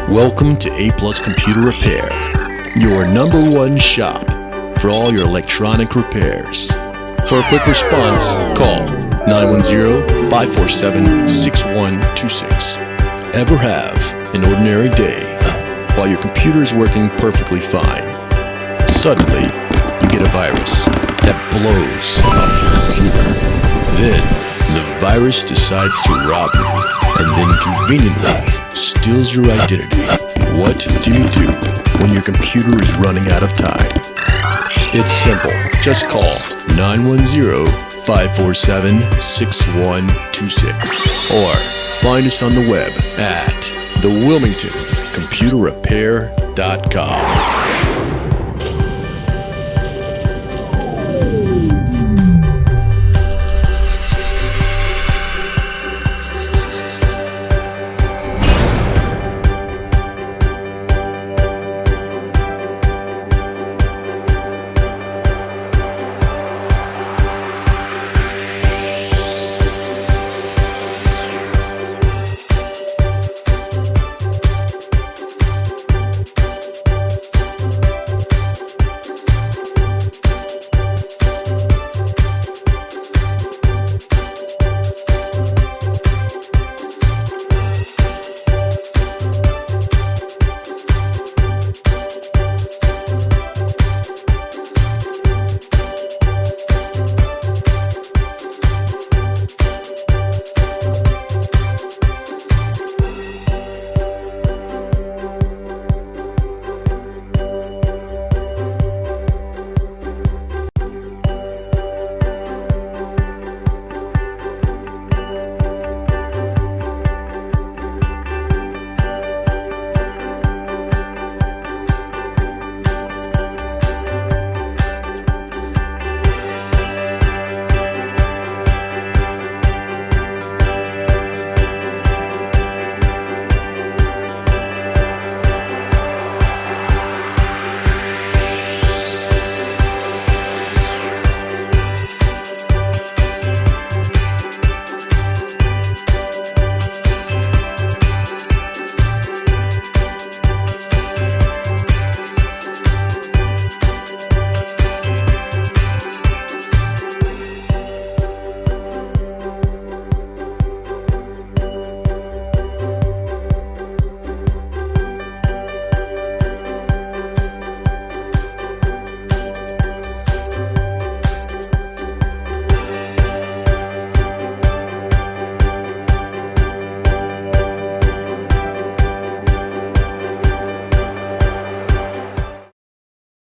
Welcome to A Plus Computer Repair, your number one shop for all your electronic repairs. For a quick response, call 910-547-6126. Ever have an ordinary day while your computer is working perfectly fine? Suddenly, you get a virus that blows up your computer. Then, the virus decides to rob you and then conveniently steals your identity. What do you do when your computer is running out of time? It's simple. Just call 910-547-6126 or find us on the web at thewilmingtoncomputerrepair.com.